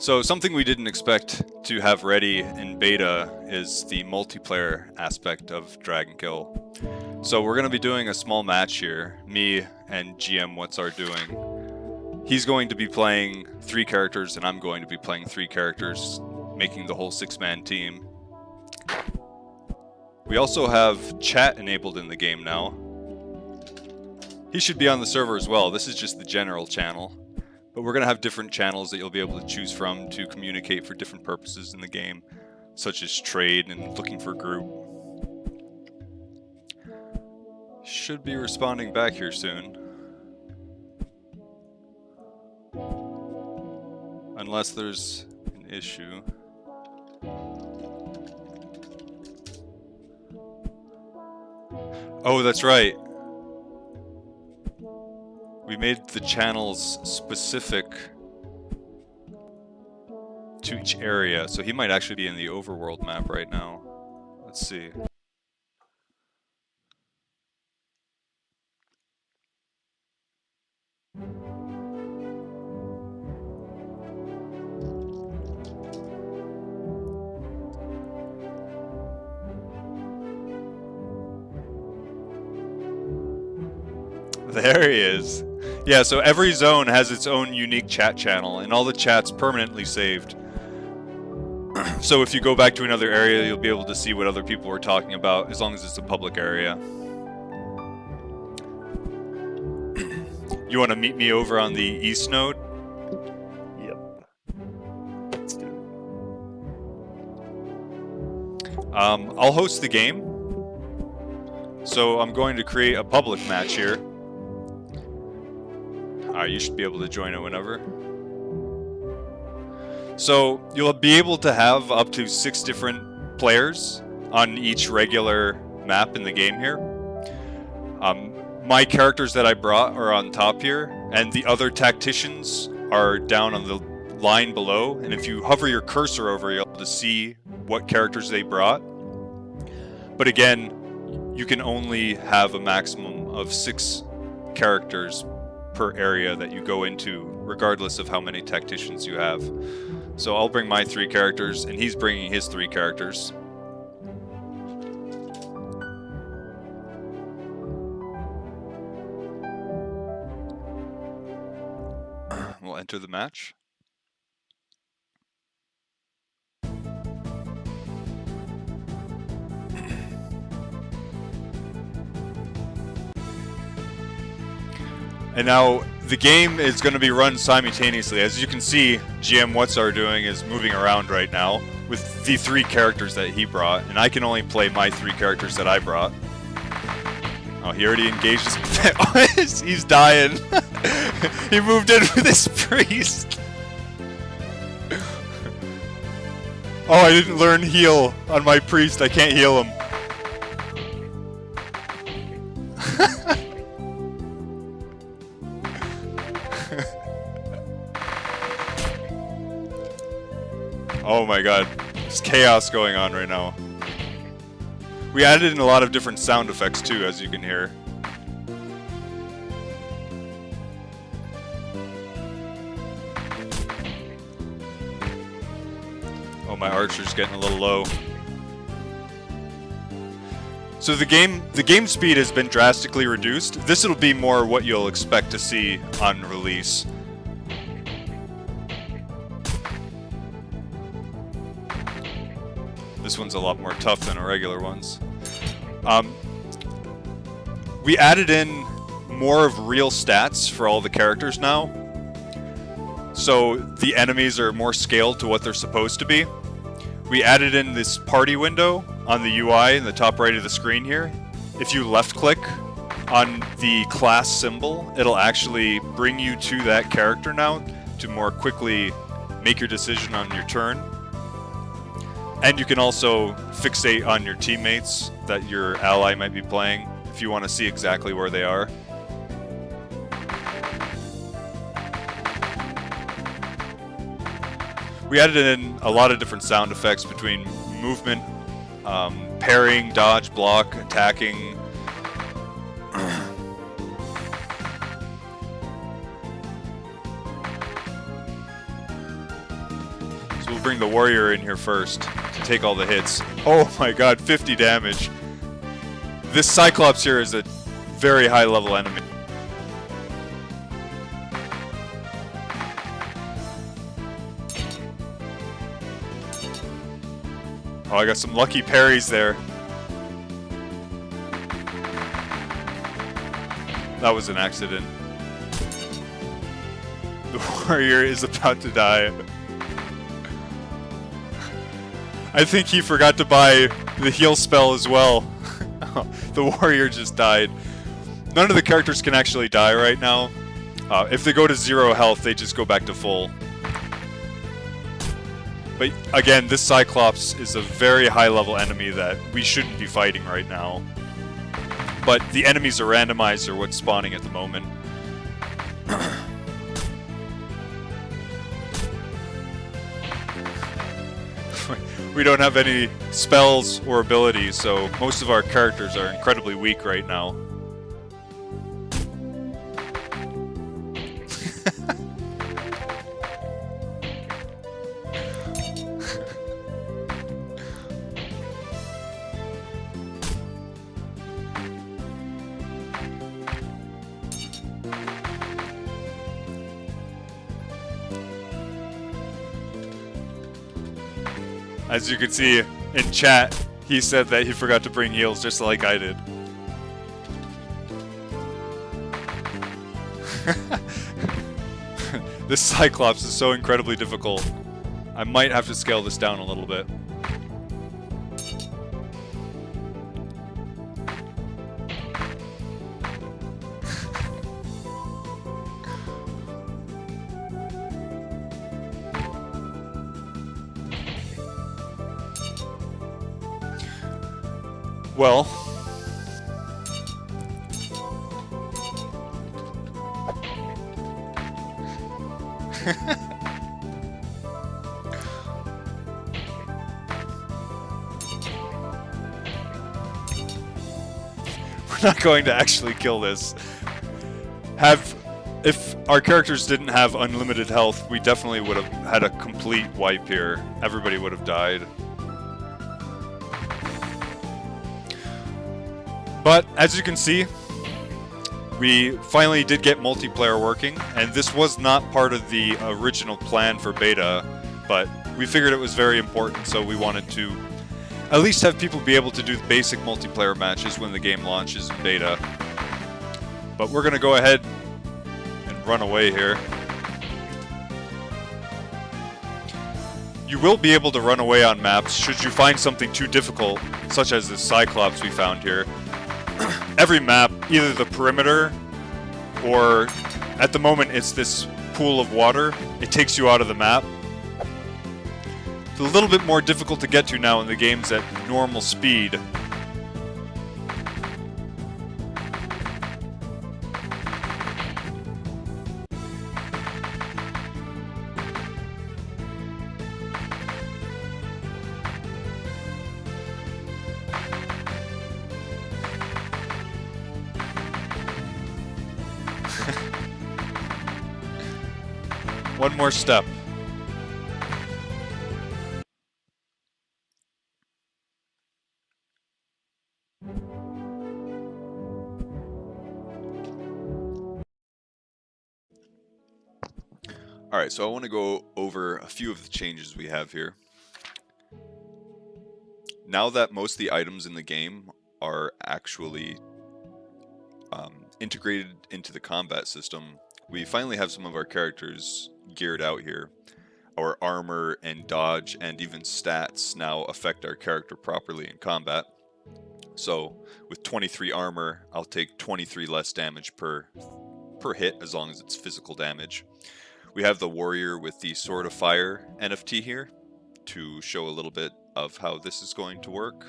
So something we didn't expect to have ready in beta is the multiplayer aspect of Dragonkill. So we're going to be doing a small match here, me and GM What's Our Doing. He's going to be playing 3 characters and I'm going to be playing 3 characters, making the whole 6-man team. We also have chat enabled in the game now. He should be on the server as well. This is just the general channel. But we're going to have different channels that you'll be able to choose from to communicate for different purposes in the game, such as trade and looking for group. Should be responding back here soon. Unless there's an issue. Oh, that's right. We made the channels specific to each area, so he might actually be in the overworld map right now. Let's see. There he is. Yeah, so every zone has its own unique chat channel, and all the chat's permanently saved. So if you go back to another area, you'll be able to see what other people were talking about, as long as it's a public area. You want to meet me over on the east node? Yep. Let's do it. I'll host the game. So I'm going to create a public match here. You should be able to join it whenever. So you'll be able to have up to 6 different players on each regular map in the game here. My characters that I brought are on top here, and the other tacticians are down on the line below. And if you hover your cursor over, you'll be able to see what characters they brought. But again, you can only have a maximum of 6 characters per area that you go into, regardless of how many tacticians you have. So I'll bring my 3 characters, and he's bringing his 3 characters. We'll enter the match. And now the game is going to be run simultaneously. As you can see, GM What's Our Doing is moving around right now with the 3 characters that he brought, and I can only play my 3 characters that I brought. Oh, he already engaged his... He's dying. He moved in with his priest. Oh, I didn't learn heal on my priest. I can't heal him. Oh my god, there's chaos going on right now. We added in a lot of different sound effects too, as you can hear. Oh, my archer's getting a little low. So the game speed has been drastically reduced. This will be more what you'll expect to see on release. This one's a lot more tough than our regular ones. We added in more of real stats for all the characters now. So the enemies are more scaled to what they're supposed to be. We added in this party window on the UI in the top right of the screen here. If you left click on the class symbol, it'll actually bring you to that character now to more quickly make your decision on your turn. And you can also fixate on your teammates that your ally might be playing if you want to see exactly where they are. We added in a lot of different sound effects between movement, parrying, dodge, block, attacking. bring the warrior in here first to take all the hits. Oh my god, 50 damage. This Cyclops here is a very high level enemy. Oh, I got some lucky parries there. That was an accident. The warrior is about to die. I think he forgot to buy the heal spell as well. The warrior just died. None of the characters can actually die right now. If they go to 0 health, they just go back to full. But again, this Cyclops is a very high level enemy that we shouldn't be fighting right now. But the enemies are randomized or what's spawning at the moment. We don't have any spells or abilities, so most of our characters are incredibly weak right now. As you can see in chat, he said that he forgot to bring heals just like I did. This Cyclops is so incredibly difficult. I might have to scale this down a little bit. Well, we're not going to actually kill this. If our characters didn't have unlimited health, we definitely would have had a complete wipe here. Everybody would have died. But as you can see, we finally did get multiplayer working, and this was not part of the original plan for beta, but we figured it was very important, so we wanted to at least have people be able to do the basic multiplayer matches when the game launches in beta. But we're gonna go ahead and run away here. You will be able to run away on maps should you find something too difficult, such as this Cyclops we found here. Every map, either the perimeter or at the moment it's this pool of water, it takes you out of the map. It's a little bit more difficult to get to now in the game's at normal speed. One more step. Alright, so I want to go over a few of the changes we have here. Now that most of the items in the game are actually integrated into the combat system, we finally have some of our characters geared out here. Our armor and dodge and even stats now affect our character properly in combat. So with 23 armor, I'll take 23 less damage per hit as long as it's physical damage. We have the warrior with the Sword of Fire NFT here to show a little bit of how this is going to work.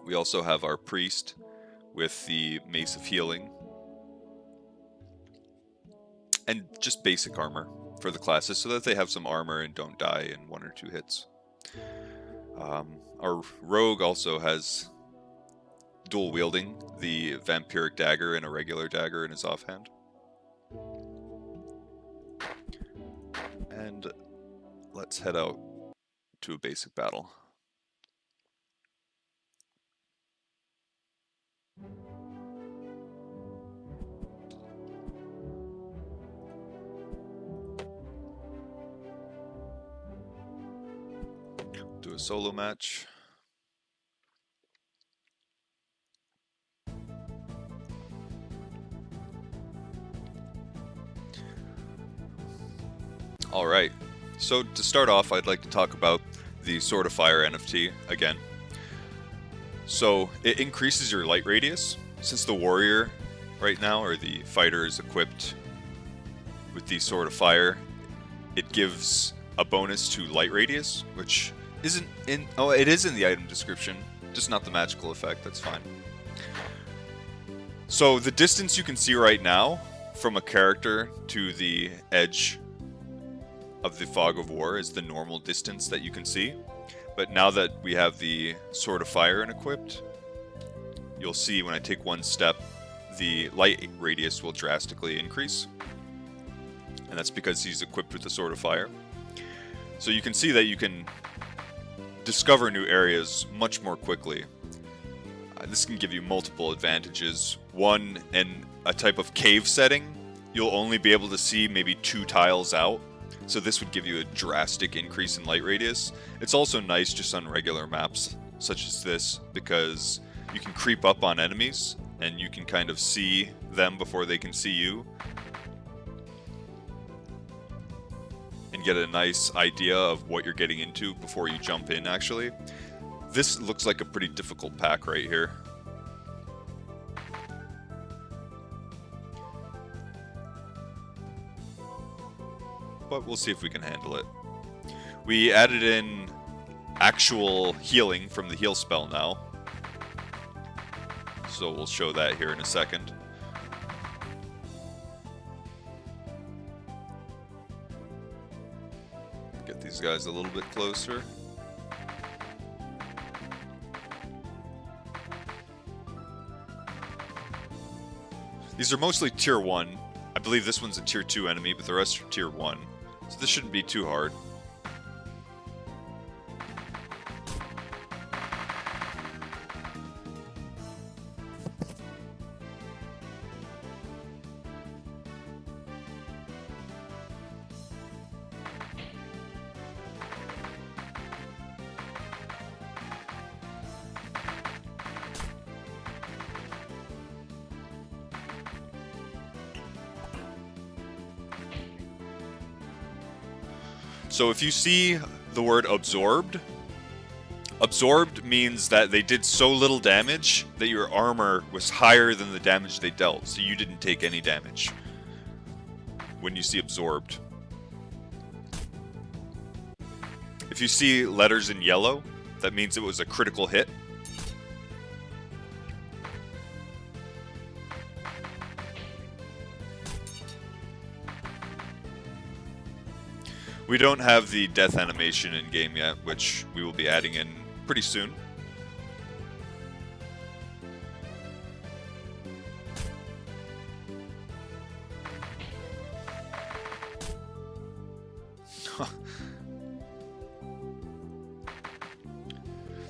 We also have our priest with the Mace of Healing. And just basic armor for the classes so that they have some armor and don't die in 1 or 2 hits. Our rogue also has dual wielding, the vampiric dagger and a regular dagger in his offhand. And let's head out to a basic battle. Do a solo match. Alright, so to start off, I'd like to talk about the Sword of Fire NFT again. So it increases your light radius. Since the warrior right now, or the fighter, is equipped with the Sword of Fire, it gives a bonus to light radius, which isn't in... oh, it is in the item description, just not the magical effect, that's fine. So the distance you can see right now from a character to the edge of the Fog of War is the normal distance that you can see. But now that we have the Sword of Fire equipped, you'll see when I take one step, the light radius will drastically increase. And that's because he's equipped with the Sword of Fire. So you can see that you can discover new areas much more quickly. This can give you multiple advantages. One, in a type of cave setting, you'll only be able to see maybe 2 tiles out. So this would give you a drastic increase in light radius. It's also nice just on regular maps, such as this, because you can creep up on enemies, and you can kind of see them before they can see you. And get a nice idea of what you're getting into before you jump in, actually. This looks like a pretty difficult pack right here. But we'll see if we can handle it. We added in actual healing from the heal spell now. So we'll show that here in a second. Get these guys a little bit closer. These are mostly tier 1. I believe this one's a tier 2 enemy, but the rest are tier 1. So this shouldn't be too hard. So if you see the word absorbed, absorbed means that they did so little damage that your armor was higher than the damage they dealt, so you didn't take any damage when you see absorbed. If you see letters in yellow, that means it was a critical hit. We don't have the death animation in game yet, which we will be adding in pretty soon.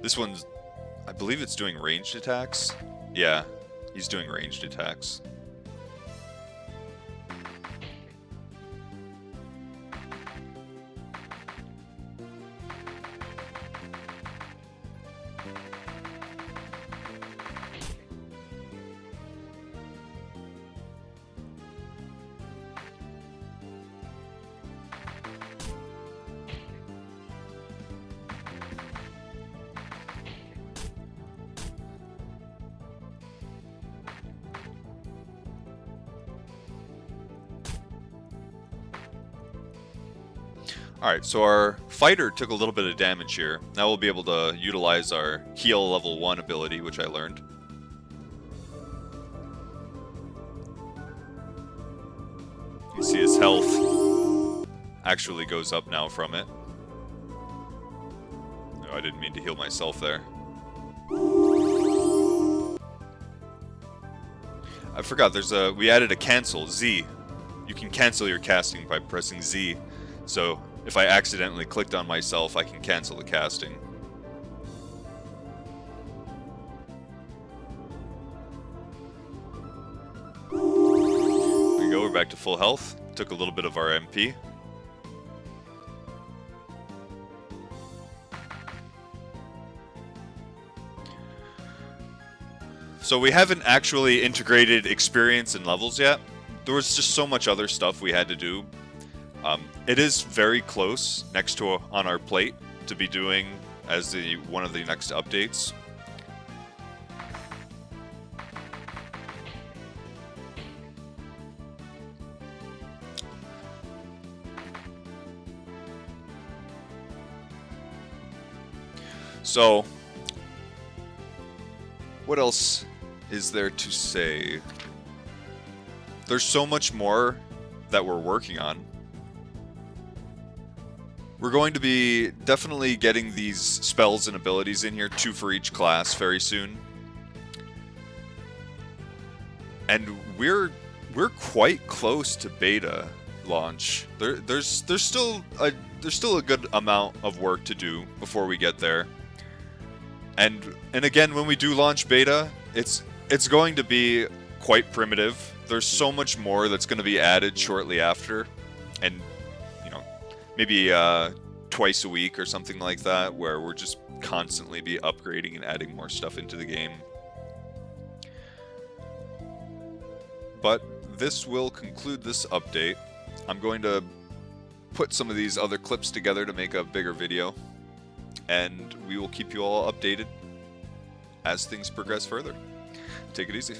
This one's, I believe it's doing ranged attacks. Yeah, he's doing ranged attacks. Alright, so our fighter took a little bit of damage here. Now we'll be able to utilize our heal level 1 ability, which I learned. You see his health actually goes up now from it. Oh, I didn't mean to heal myself there. I forgot, we added a cancel, Z. You can cancel your casting by pressing Z. So if I accidentally clicked on myself, I can cancel the casting. There we go, we're back to full health. Took a little bit of our MP. So we haven't actually integrated experience and levels yet. There was just so much other stuff we had to do. It is very close next to on our plate to be doing as one of the next updates. So, what else is there to say? There's so much more that we're working on. We're going to be definitely getting these spells and abilities in here, 2 for each class, very soon. And we're quite close to beta launch. There's still a good amount of work to do before we get there. And again, when we do launch beta, it's going to be quite primitive. There's so much more that's going to be added shortly after, and maybe twice a week or something like that, where we're just constantly be upgrading and adding more stuff into the game. But this will conclude this update. I'm going to put some of these other clips together to make a bigger video, and we will keep you all updated as things progress further. Take it easy.